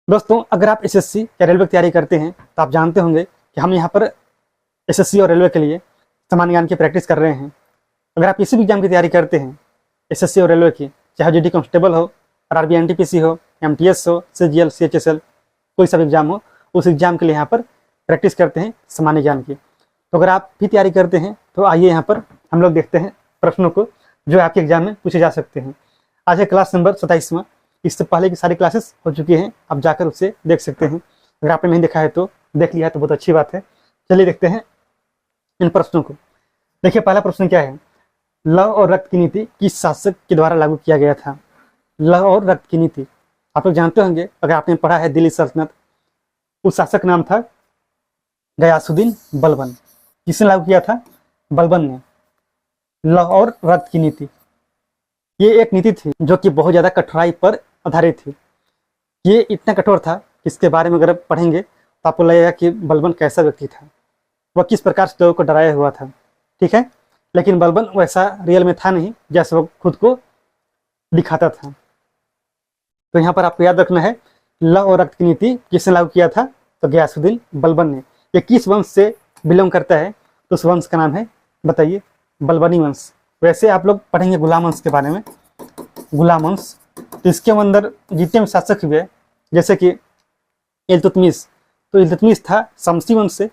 दोस्तों, अगर आप एसएससी या रेलवे की तैयारी करते हैं तो आप जानते होंगे कि हम यहाँ पर एसएससी और रेलवे के लिए सामान्य ज्ञान की प्रैक्टिस कर रहे हैं। अगर आप किसी भी एग्जाम की तैयारी करते हैं, एसएससी और रेलवे की, चाहे जीडी कांस्टेबल हो, आरआरबी एनटीपीसी हो, एमटीएस हो, सीजीएल, सीएचएसएल, कोई सा भी एग्जाम हो, उस एग्जाम के लिए यहाँ पर प्रैक्टिस करते हैं सामान्य ज्ञान की। तो अगर आप भी तैयारी करते हैं तो आइए यहाँ पर हम लोग देखते हैं प्रश्नों को जो आपके एग्जाम में पूछे जा सकते हैं। आज है क्लास नंबर 27वां। इससे पहले की सारी क्लासेस हो चुकी हैं, आप जाकर उसे देख सकते हैं। अगर आपने नहीं देखा है तो देख लिया है तो बहुत अच्छी बात है। चलिए देखते हैं इन प्रश्नों को। देखिए, पहला प्रश्न क्या है, लव और रक्त की नीति किस शासक के द्वारा लागू किया गया था? लव और रक्त की नीति आप लोग जानते होंगे, अगर आपने पढ़ा है दिल्ली सल्तनत, उस शासक नाम था गयासुद्दीन बलबन। किसने लागू किया था? बलबन ने। लव और रक्त की नीति ये एक नीति थी जो कि बहुत ज्यादा कठोराई पर आधारित थी। ये इतना कठोर था कि इसके बारे में अगर पढ़ेंगे तो आपको लगेगा कि बलबन कैसा व्यक्ति था, वह किस प्रकार से लोगों को डराया हुआ था। ठीक है, लेकिन बलबन वैसा रियल में था नहीं जैसे वो खुद को दिखाता था। तो यहाँ पर आपको याद रखना है, लव और रक्त की नीति किसने लागू किया था? तो गयासुद्दीन बलबन ने। ये किस वंश से बिलोंग करता है? तो उस वंश का नाम है, बताइए, बलबनी वंश। वैसे आप लोग पढ़ेंगे गुलाम वंश के बारे में, गुलाम वंश। तो इसके अंदर जितने भी शासक हुए, जैसे कि इल्तुतमिश, तो इल्तुतमिश था शमसी वंश से,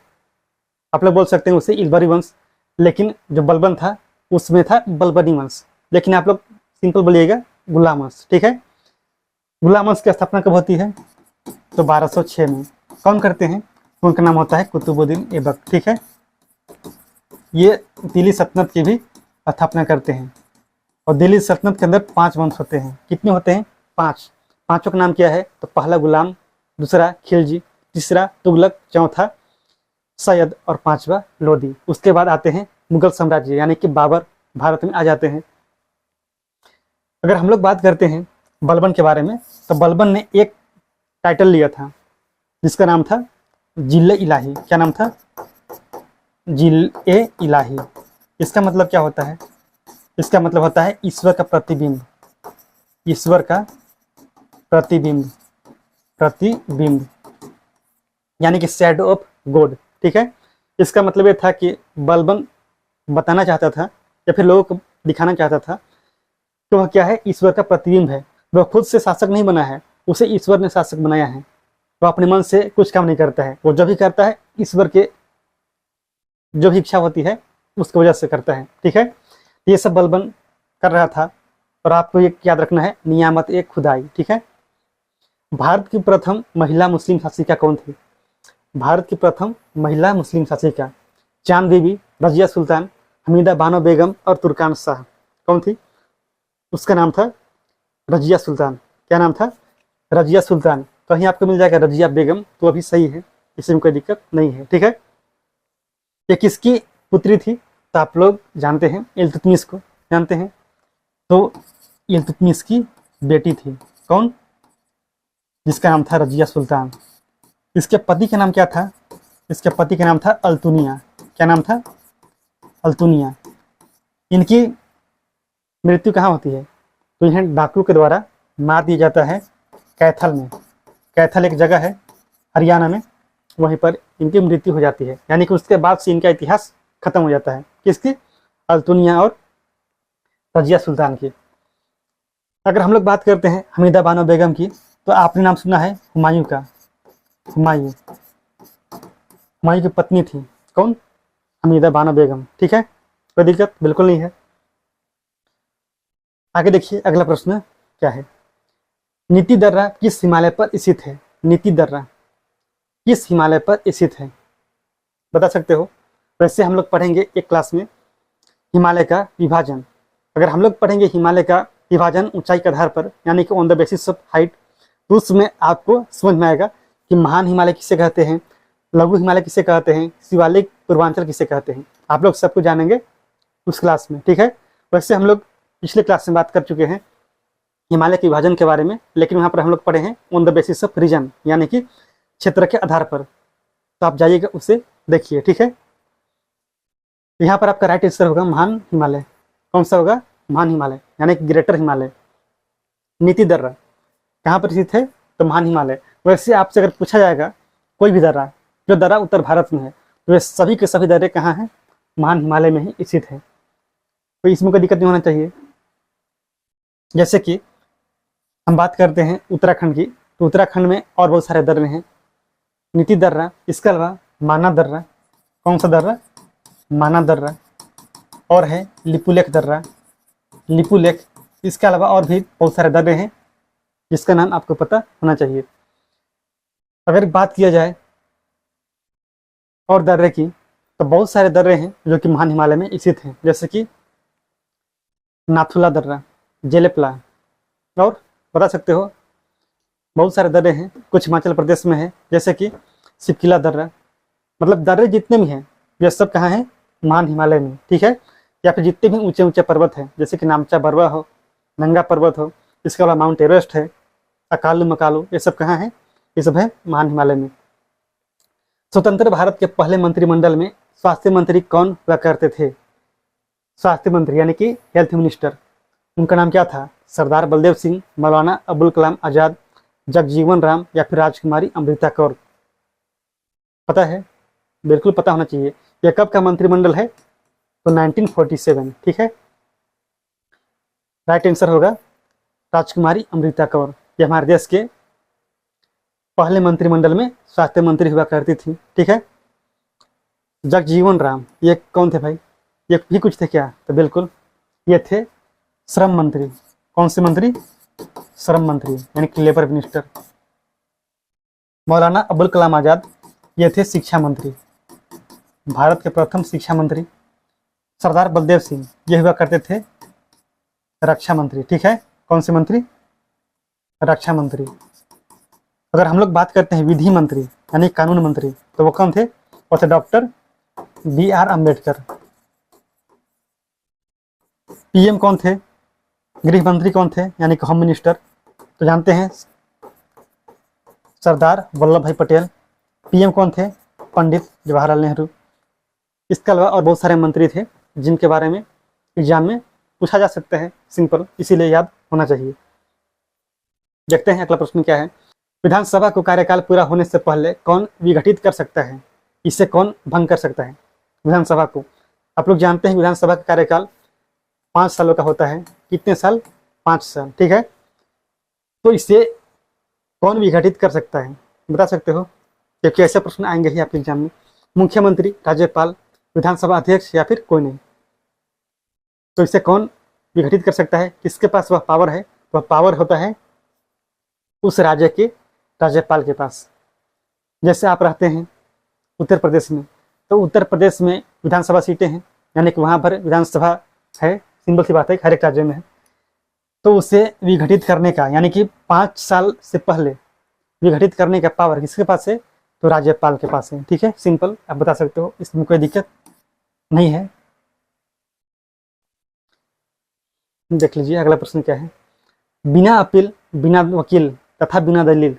आप लोग बोल सकते हैं उसे इल्बरी वंश। लेकिन जो बलबन था उसमें था बलबनी वंश। लेकिन आप लोग सिंपल बोलिएगा गुलाम वंश। ठीक है, गुलाम वंश की स्थापना कब होती है? तो 1206 में। कौन करते हैं? उनका नाम होता है कुतुबुद्दीन ऐबक। ठीक है, ये दिल्ली सल्तनत की भी स्थापना करते हैं। और दिल्ली सल्तनत के अंदर 5 वंश होते हैं। कितने होते हैं? 5। पांचों का नाम क्या है? तो पहला गुलाम, दूसरा खिलजी, तीसरा तुगलक, चौथा सैयद और 5वां लोदी। उसके बाद आते हैं मुगल साम्राज्य, यानी कि बाबर भारत में आ जाते हैं। अगर हम लोग बात करते हैं बलबन के बारे में, तो बलबन ने एक टाइटल लिया था जिसका नाम था जिले इलाही। क्या नाम था? जिले इलाही। इसका मतलब क्या होता है? इसका मतलब होता है ईश्वर का प्रतिबिंब। ईश्वर का प्रतिबिंब, प्रतिबिंब यानी कि शैडो ऑफ गॉड। ठीक है, इसका मतलब ये था कि बलबन बताना चाहता था या फिर लोगों को दिखाना चाहता था कि वह क्या है? ईश्वर का प्रतिबिंब है। वह खुद से शासक नहीं बना है, उसे ईश्वर ने शासक बनाया है। वह अपने मन से कुछ काम नहीं करता है, वो जो भी करता है ईश्वर के जो भी इच्छा होती है उसकी वजह से करता है। ठीक है, ये सब बलबन कर रहा था। और आपको ये याद रखना है, नियामत एक खुदाई। ठीक है, भारत की प्रथम महिला मुस्लिम शासिका कौन थी? भारत की प्रथम महिला मुस्लिम शासिका चांद बीबी, रजिया सुल्तान, हमीदा बानो बेगम और तुर्कान शाह। कौन थी? उसका नाम था रजिया सुल्तान। क्या नाम था? रजिया सुल्तान। कहीं आपको मिल जाएगा रजिया बेगम, तो अभी सही है, इसमें कोई दिक्कत नहीं है। ठीक है, ये किसकी पुत्री थी? तो आप लोग जानते हैं इल्तुतमिश को, जानते हैं। तो इल्तुतमिश की बेटी थी। कौन? जिसका नाम था रजिया सुल्तान। इसके पति का नाम क्या था? इसके पति का नाम था अल्तुनिया। क्या नाम था? अल्तुनिया। इनकी मृत्यु कहाँ होती है? तो इन्हें डाकू के द्वारा मार दिया जाता है कैथल में। कैथल एक जगह है हरियाणा में, वहीं पर इनकी मृत्यु हो जाती है। यानी कि उसके बाद से इनका इतिहास खत्म हो जाता है। किसकी? अल्तुनिया और रजिया सुल्तान की। अगर हम लोग बात करते हैं हमीदा बानो बेगम की, तो आपने नाम सुना है हुमायूं का। हुमायूं, हुमायूं की पत्नी थी। कौन? हमीदा बानो बेगम। ठीक है, कोई दिक्कत बिल्कुल नहीं है। आगे देखिए, अगला प्रश्न क्या है, नीति दर्रा किस हिमालय पर स्थित है? नीति दर्रा किस हिमालय पर स्थित है? बता सकते हो? वैसे हम लोग पढ़ेंगे एक क्लास में हिमालय का विभाजन। अगर हम लोग पढ़ेंगे हिमालय का विभाजन ऊंचाई के आधार पर, यानी कि on the basis of height, तो उसमें आपको समझ में आएगा कि महान हिमालय किसे कहते हैं, लघु हिमालय किसे कहते हैं, शिवालिक पूर्वांचल किसे कहते हैं। आप लोग सबको जानेंगे उस क्लास में। ठीक है, वैसे हम लोग पिछले क्लास में बात कर चुके हैं हिमालय के विभाजन के बारे में, लेकिन वहाँ पर हम लोग पढ़े हैं on the basis of reason, यानी कि क्षेत्र के आधार पर। तो आप जाइएगा उसे देखिए। ठीक है, यहाँ पर आपका राइट आंसर होगा महान हिमालय। कौन सा होगा? महान हिमालय, यानी कि ग्रेटर हिमालय। नीति दर्रा कहाँ पर स्थित है? तो महान हिमालय। वैसे आपसे अगर पूछा जाएगा कोई भी दर्रा, जो दर्रा उत्तर भारत में है, तो ये सभी के सभी दर्रे कहाँ हैं? महान हिमालय में ही स्थित है। तो इसमें कोई दिक्कत नहीं होना चाहिए। जैसे कि हम बात करते हैं उत्तराखंड की, तो उत्तराखंड में और बहुत सारे दर्रे हैं। नीति दर्रा, इसके अलावा माना दर्रा, कौन सा दर्रा? माना दर्रा, और है लिपुलेख दर्रा, लिपुलेख। इसके अलावा और भी बहुत सारे दर्रे हैं जिसका नाम आपको पता होना चाहिए। अगर बात किया जाए और दर्रे की, तो बहुत सारे दर्रे हैं जो कि महान हिमालय में स्थित हैं, जैसे कि नाथुला दर्रा, जेलेपला, और बता सकते हो बहुत सारे दर्रे हैं। कुछ हिमाचल प्रदेश में है, जैसे कि सिपकिला दर्रा। मतलब दर्रे जितने भी हैं ये सब कहाँ हैं? महान हिमालय में, ठीक है। या फिर जितने भी ऊंचे ऊंचे पर्वत हैं, जैसे कि नामचा बरवा हो, नंगा पर्वत हो, इसके अलावा माउंट एवरेस्ट है, अकालू मकालू, ये सब कहाँ है? ये सब है महान हिमालय में। स्वतंत्र भारत के पहले मंत्रिमंडल में स्वास्थ्य मंत्री कौन हुआ करते थे? स्वास्थ्य मंत्री यानी कि हेल्थ मिनिस्टर, उनका नाम क्या था? सरदार बलदेव सिंह, मौलाना अबुल कलाम आजाद, जगजीवन राम, या फिर राजकुमारी अमृता कौर? पता है? बिल्कुल पता होना चाहिए। यह कब का मंत्रिमंडल है? तो 1947, ठीक है। राइट आंसर होगा राजकुमारी अमृता कौर। ये हमारे देश के पहले मंत्रिमंडल में स्वास्थ्य मंत्री हुआ करती थी, ठीक है। जगजीवन राम, ये कौन थे भाई? ये भी कुछ थे क्या? तो बिल्कुल ये थे श्रम मंत्री। कौन से मंत्री? श्रम मंत्री यानी कि लेबर मिनिस्टर। मौलाना अबुल कलाम आजाद, ये थे शिक्षा मंत्री, भारत के प्रथम शिक्षा मंत्री। सरदार बलदेव सिंह, ये हुआ करते थे रक्षा मंत्री, ठीक है। कौन से मंत्री? रक्षा मंत्री। अगर हम लोग बात करते हैं विधि मंत्री यानी कानून मंत्री, तो वो कौन थे? वो थे डॉक्टर BR अम्बेडकर। PM कौन थे? गृह मंत्री कौन थे यानी कि होम मिनिस्टर? तो जानते हैं सरदार वल्लभ भाई पटेल। PM कौन थे? पंडित जवाहरलाल नेहरू। इसके अलावा और बहुत सारे मंत्री थे जिनके बारे में एग्जाम में पूछा जा सकता है, सिंपल, इसीलिए याद होना चाहिए। देखते हैं अगला प्रश्न क्या है। विधानसभा को कार्यकाल पूरा होने से पहले कौन विघटित कर सकता है? इसे कौन भंग कर सकता है? विधानसभा को, आप लोग जानते हैं विधानसभा का कार्यकाल 5 सालों का होता है। कितने साल? 5 साल, ठीक है। तो इसे कौन विघटित कर सकता है, बता सकते हो? क्योंकि ऐसे प्रश्न आएंगे ही आपके एग्जाम में। मुख्यमंत्री, राज्यपाल, विधानसभा अध्यक्ष, या फिर कोई नहीं। तो इसे कौन विघटित कर सकता है? किसके पास वह पावर है? वह पावर होता है उस राज्य के राज्यपाल के पास। जैसे आप रहते हैं उत्तर प्रदेश में, तो उत्तर प्रदेश में विधानसभा सीटें हैं, यानी कि वहाँ पर विधानसभा है, सिंपल सी बात है, हर एक राज्य में है। तो उसे विघटित करने का यानी कि 5 साल से पहले विघटित करने का पावर किसके पास है? तो राज्यपाल के पास है, ठीक है। सिंपल, आप बता सकते हो, इसमें कोई दिक्कत नहीं है। देख लीजिए अगला प्रश्न क्या है। बिना अपील, बिना वकील तथा बिना दलील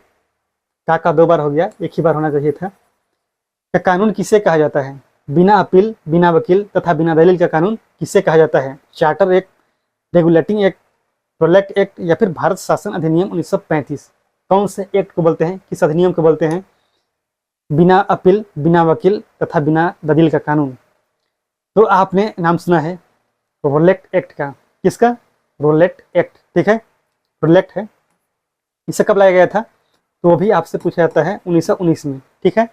का 2 बार हो गया, एक ही बार होना चाहिए था। का कानून किसे कहा जाता है? बिना अपील, बिना वकील तथा बिना दलील का कानून किसे कहा जाता है? चार्टर एक्ट, रेगुलेटिंग एक्ट, प्रोलेक्ट एक्ट, या फिर भारत शासन अधिनियम 1935? कौन से एक्ट को बोलते हैं, किस अधिनियम को बोलते हैं? बिना अपील, बिना वकील तथा बिना दलील का कानून। तो आपने नाम सुना है रोलेक्ट एक्ट का। किसका? रोलेक्ट एक्ट, ठीक है, रोलेक्ट है। इसे कब लाया गया था? तो वो भी आपसे पूछा जाता है 1919 में, ठीक है।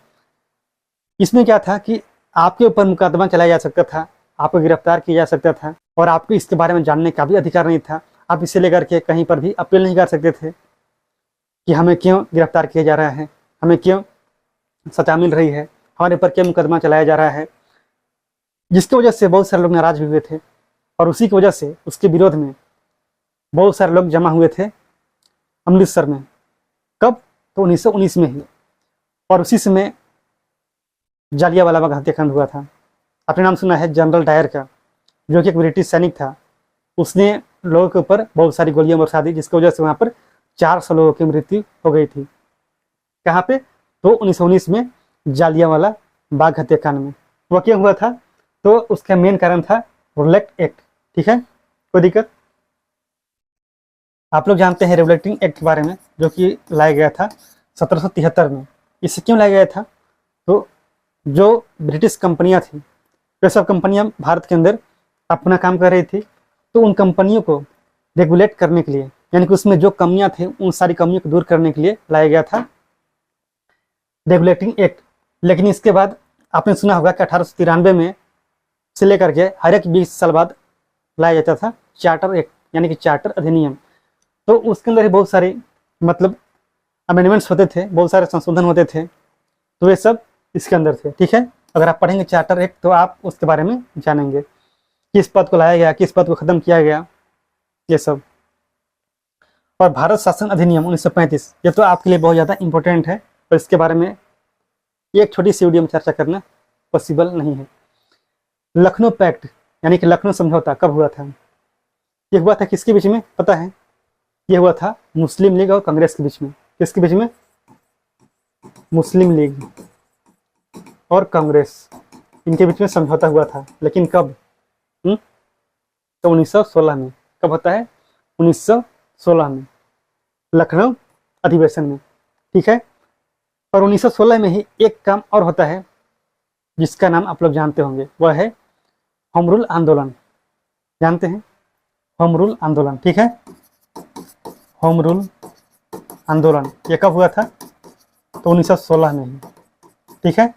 इसमें क्या था कि आपके ऊपर मुकदमा चलाया जा सकता था, आपको गिरफ्तार किया जा सकता था, और आपको इसके बारे में जानने का भी अधिकार नहीं था। आप इसे लेकर के कहीं पर भी अपील नहीं कर सकते थे कि हमें क्यों गिरफ्तार किया जा रहा है, हमें क्यों सजा मिल रही है, हमारे ऊपर क्यों मुकदमा चलाया जा रहा है। जिसकी वजह से बहुत सारे लोग नाराज भी हुए थे, और उसी की वजह से उसके विरोध में बहुत सारे लोग जमा हुए थे अमृतसर में। कब? तो 1919 में ही। और उसी समय जालियांवाला बाग हत्याकांड हुआ था। आपने नाम सुना है जनरल डायर का, जो कि एक ब्रिटिश सैनिक था। उसने लोगों के ऊपर बहुत सारी गोलियां बरसा दी, जिसकी वजह से वहाँ पर 400 लोगों की मृत्यु हो गई थी। कहाँ पे? तो 1919 में जालियांवाला बाग हत्याकांड में। वो क्यों हुआ था? तो उसका मेन कारण था रोलेक्ट एक्ट, ठीक है, कोई दिक्कत? आप लोग जानते हैं रेगुलेटिंग एक्ट के बारे में, जो कि लाया गया था 1773 में। इसे क्यों लाया गया था? तो जो ब्रिटिश कंपनियां थी, वे सब कंपनियां भारत के अंदर अपना काम कर रही थी, तो उन कंपनियों को रेगुलेट करने के लिए, यानी कि उसमें जो कमियां थी उन सारी कमियों को दूर करने के लिए लाया गया था रेगुलेटिंग एक्ट। लेकिन इसके बाद आपने सुना होगा कि 1893 में से लेकर के हर एक 20 साल बाद लाया जाता था चार्टर एक्ट, यानी कि चार्टर अधिनियम। तो उसके अंदर ही बहुत सारे मतलब अमेंडमेंट्स होते थे, बहुत सारे संशोधन होते थे, तो वे सब इसके अंदर थे। ठीक है, अगर आप पढ़ेंगे चार्टर एक्ट तो आप उसके बारे में जानेंगे, किस पद को लाया गया, किस पद को खत्म किया गया, ये सब। और भारत शासन अधिनियम 1935, ये तो आपके लिए बहुत ज़्यादा इंपॉर्टेंट है, और इसके बारे में एक छोटी सी वीडियो में चर्चा करना पॉसिबल नहीं है। लखनऊ पैक्ट यानी कि लखनऊ समझौता कब हुआ था? ये हुआ था किसके बीच में पता है? ये हुआ था मुस्लिम लीग और कांग्रेस के बीच में। किसके बीच में? मुस्लिम लीग और कांग्रेस, इनके बीच में समझौता हुआ था। लेकिन कब? तो 1916 में। कब होता है? 1916 में, लखनऊ अधिवेशन में। ठीक है, और 1916 में ही एक काम और होता है जिसका नाम आप लोग जानते होंगे, वह है होम रूल आंदोलन। जानते हैं? होम रूल आंदोलन। ठीक है, होम रूल आंदोलन ये कब हुआ था? तो 1916 में ही। ठीक है,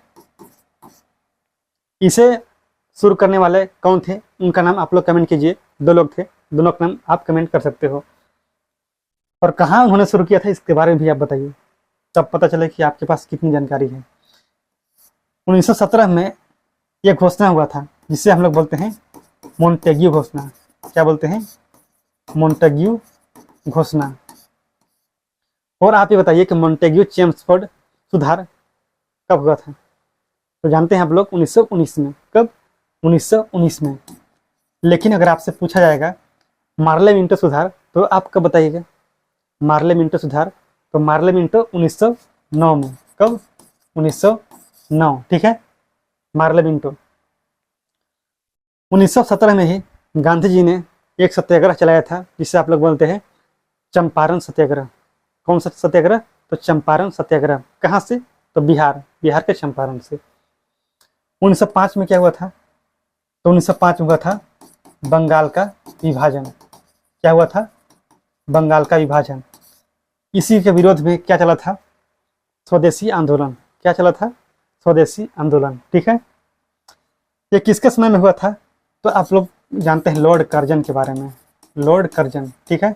इसे शुरू करने वाले कौन थे, उनका नाम आप लोग कमेंट कीजिए। 2 लोग थे, दोनों का नाम आप कमेंट कर सकते हो। और कहाँ उन्होंने शुरू किया था इसके बारे में भी आप बताइए, तब पता चले कि आपके पास कितनी जानकारी है। 1917 में यह घोषणा हुआ था जिसे हम लोग बोलते हैं मोंटेग्यू घोषणा। क्या बोलते हैं? मोंटेग्यू घोषणा। और आप ये बताइए कि मोंटेग्यू चेम्सफोर्ड सुधार कब हुआ था? तो जानते हैं आप लोग 1919 में। कब? 1919 में। लेकिन अगर आपसे पूछा जाएगा मार्ले मिंटो सुधार, तो आप कब बताइएगा? मार्ले मिंटो सुधार, तो मार्ले मिंटो 1909 में। कब? 1909। ठीक है, मार्ले मिंटो। 1917 में ही गांधी जी ने एक सत्याग्रह चलाया था जिसे आप लोग बोलते हैं चंपारण सत्याग्रह। कौन सा सत्याग्रह? तो चंपारण सत्याग्रह। कहाँ से? तो बिहार के चंपारण से। 1905 में क्या हुआ था? तो 1905 में हुआ था बंगाल का विभाजन। क्या हुआ था? बंगाल का विभाजन। इसी के विरोध में क्या चला था? स्वदेशी आंदोलन। क्या चला था? स्वदेशी आंदोलन। ठीक है, ये किसके समय में हुआ था? तो आप लोग जानते हैं लॉर्ड कर्जन के बारे में। Lord Curzon. ठीक है,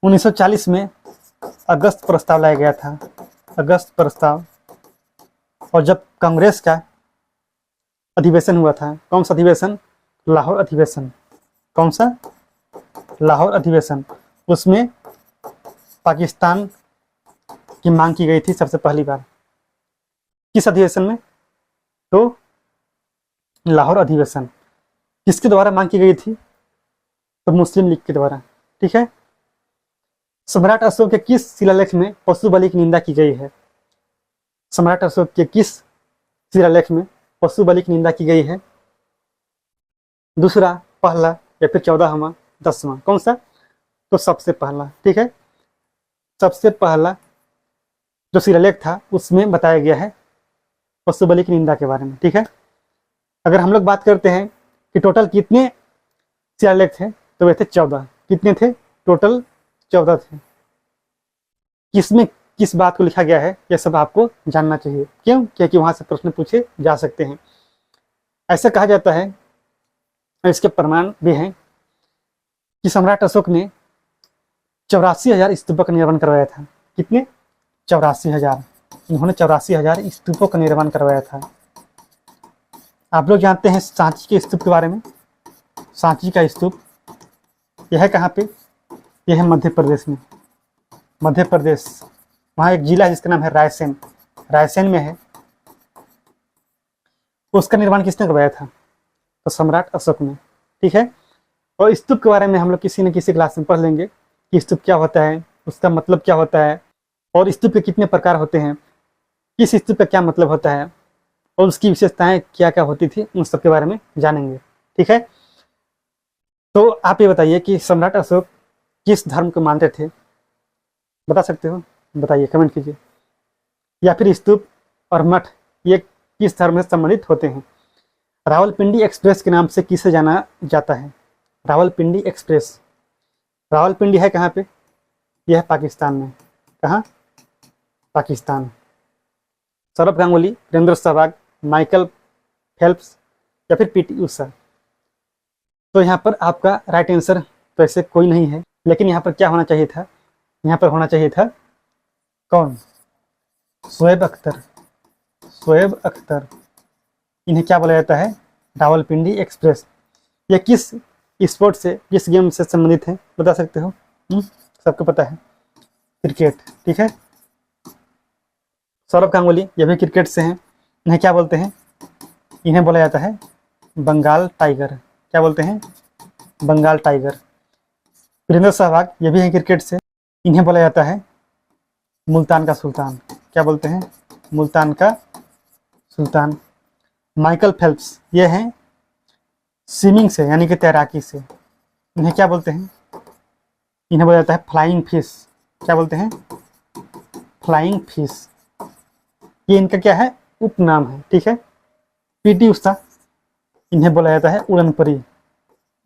1940 में अगस्त प्रस्ताव लाया गया था। अगस्त प्रस्ताव। और जब कांग्रेस का अधिवेशन हुआ था, कौन सा अधिवेशन? लाहौर अधिवेशन। कौन सा? लाहौर अधिवेशन। उसमें पाकिस्तान की मांग की गई थी सबसे पहली बार। किस अधिवेशन में? तो लाहौर अधिवेशन। किसके द्वारा मांग की गई थी? तो मुस्लिम लीग के द्वारा। ठीक है, सम्राट अशोक के किस शिलालेख में पशु बलि की निंदा की गई है? सम्राट अशोक के किस शिलालेख में पशु बलि की निंदा की गई है? दूसरा, पहला, या फिर 14वां, 10वां? कौन सा? तो सबसे पहला। ठीक है, सबसे पहला जो शिलालेख था उसमें बताया गया है पशु बलि की निंदा के बारे में। ठीक है, अगर हम लोग बात करते हैं कि टोटल कितने शिलालेख थे, तो वे थे 14। कितने थे? टोटल 14 थे। किसमें किस बात को लिखा गया है, यह सब आपको जानना चाहिए। क्यों? क्योंकि वहां से प्रश्न पूछे जा सकते हैं। ऐसा कहा जाता है, इसके प्रमाण भी हैं, कि सम्राट अशोक ने 84,000 स्तूपों का निर्माण करवाया था। कितने? 84,000। इन्होंने 84,000 स्तूपों का निर्माण करवाया था। आप लोग जानते हैं सांची के स्तूप के बारे में। सांची का स्तूप यह है कहाँ पे? यह है मध्य प्रदेश में। मध्य प्रदेश, वहाँ एक जिला है जिसका नाम है रायसेन। रायसेन में है। उसका निर्माण किसने करवाया था? तो सम्राट अशोक ने। ठीक है, और स्तूप के बारे में हम लोग किसी न किसी क्लास में पढ़ लेंगे कि स्तूप क्या होता है, उसका मतलब क्या होता है, और स्तूप के कितने प्रकार होते हैं, किस स्तूप का क्या मतलब होता है, और उसकी विशेषताएं क्या क्या होती थी, उन सब के बारे में जानेंगे। ठीक है, तो आप ये बताइए कि सम्राट अशोक किस धर्म को मानते थे? बता सकते हो? बताइए, कमेंट कीजिए। या फिर स्तूप और मठ ये किस धर्म से संबंधित होते हैं? रावलपिंडी एक्सप्रेस के नाम से किसे जाना जाता है? रावलपिंडी एक्सप्रेस, रावलपिंडी है कहाँ पे? यह है पाकिस्तान में। कहाँ? पाकिस्तान। सौरभ गांगुली, वीरेंद्र सहवाग, माइकल फेल्प्स या फिर पीटी उषा? तो यहाँ पर आपका राइट आंसर तो ऐसे कोई नहीं है, लेकिन यहाँ पर क्या होना चाहिए था? यहाँ पर होना चाहिए था कौन? शोएब अख्तर। शोएब अख्तर, इन्हें क्या बोला जाता है? रावलपिंडी एक्सप्रेस। ये किस स्पोर्ट से, किस गेम से संबंधित है, बता सकते हो? सबको पता है, क्रिकेट। ठीक है। सौरभ गांगुली, ये भी क्रिकेट से हैं। इन्हें क्या बोलते हैं? इन्हें बोला जाता है बंगाल टाइगर। क्या बोलते हैं? बंगाल टाइगर। वीरेंद्र सहवाग, ये भी है क्रिकेट से। इन्हें बोला जाता है मुल्तान का सुल्तान। क्या बोलते हैं? मुल्तान का सुल्तान। माइकल फेल्प्स, ये हैं स्विमिंग से, यानी कि तैराकी से। इन्हें क्या बोलते हैं? इन्हें बोला जाता है फ्लाइंग फिश। क्या बोलते हैं? Flying fish. ये इनका क्या है? उपनाम है। ठीक है। पीटी उषा, इन्हें बोला जाता है उड़न परी।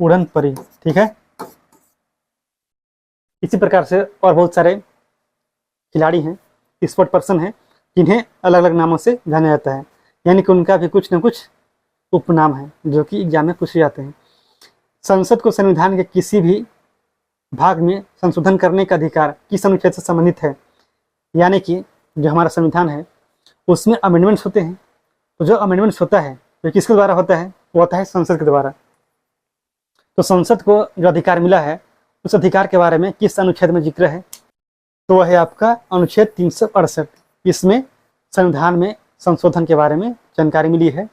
उड़न परी। ठीक है। इसी प्रकार से और बहुत सारे खिलाड़ी हैं, स्पोर्ट पर्सन हैं, जिन्हें अलग अलग नामों से जाना जाता है, यानी कि उनका भी कुछ न कुछ उपनाम है जो कि एग्जाम में पूछे जाते हैं। संसद को संविधान के किसी भी भाग में संशोधन करने का अधिकार किस अनुच्छेद से संबंधित है? यानी कि जो हमारा संविधान है उसमें अमेंडमेंट्स होते हैं, तो जो अमेंडमेंट्स होता है वो किसके द्वारा होता है? वो होता है संसद के द्वारा। तो संसद को जो अधिकार मिला है उस अधिकार के बारे में किस अनुच्छेद में जिक्र है? तो वह है आपका अनुच्छेद 368। इसमें संविधान में संशोधन के बारे में जानकारी मिली है,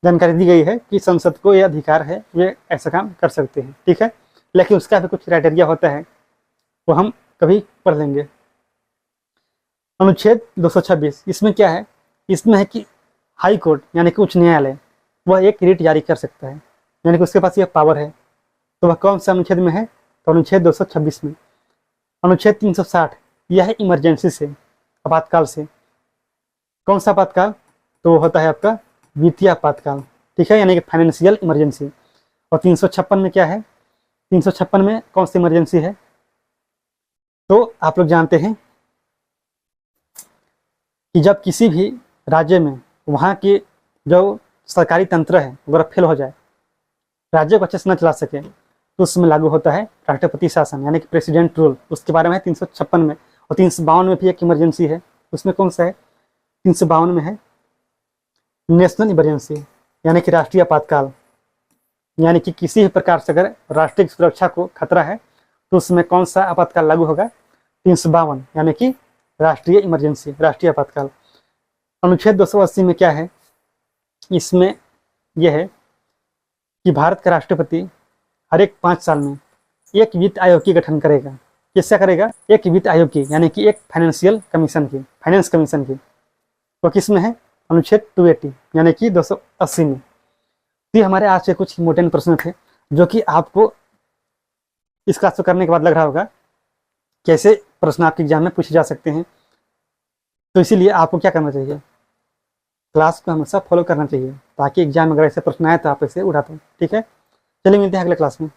जानकारी दी गई है कि संसद को यह अधिकार है, वे ऐसा काम कर सकते हैं। ठीक है। लेकिन उसका भी कुछ क्राइटेरिया होता है, वो हम कभी पढ़ लेंगे। अनुच्छेद 226, इसमें क्या है? इसमें है कि हाई कोर्ट यानी कि उच्च न्यायालय वह एक रिट जारी कर सकता है, यानी कि उसके पास यह पावर है। तो वह कौन सा अनुच्छेद में है? तो अनुच्छेद 226 में। अनुच्छेद 360, यह है इमरजेंसी से, आपातकाल से। कौन सा आपातकाल? तो वो होता है आपका वित्तीय आपातकाल। ठीक है, यानी कि फाइनेंशियल इमरजेंसी। और 356 में क्या है? 356 में कौन सी इमरजेंसी है? तो आप लोग जानते हैं कि जब किसी भी राज्य में वहाँ की जो सरकारी तंत्र है वह फेल हो जाए, राज्य को अच्छे से न चला सके, तो उसमें लागू होता है राष्ट्रपति शासन, यानी कि प्रेसिडेंट रूल। उसके बारे में है 356 में। और 352 में भी एक इमरजेंसी है। उसमें कौन सा है? 352 में है नेशनल इमरजेंसी, यानी कि राष्ट्रीय आपातकाल। यानी कि किसी भी प्रकार से अगर राष्ट्रीय सुरक्षा को खतरा है तो उसमें कौन सा आपातकाल लागू होगा? 352, यानी कि राष्ट्रीय इमरजेंसी, राष्ट्रीय आपातकाल। अनुच्छेद 280 में क्या है? इसमें यह है कि भारत का राष्ट्रपति हर एक 5 साल में एक वित्त आयोग की गठन करेगा। किसका करेगा? एक वित्त आयोग की, यानी कि एक फाइनेंशियल कमीशन की, फाइनेंस कमीशन की। तो किस में है? अनुच्छेद 280, यानी कि 280 में। तो ये हमारे आज से कुछ इंपॉर्टेंट प्रश्न थे जो कि आपको इस क्लास को करने के बाद लग रहा होगा कैसे प्रश्न आपके एग्जाम में पूछे जा सकते हैं। तो इसीलिए आपको क्या करना चाहिए? क्लास को हमेशा फॉलो करना चाहिए, ताकि एग्जाम में अगर ऐसे प्रश्न आए तो आप इसे उठा पाएं। ठीक है, चलिए मिलते हैं अगले क्लास में।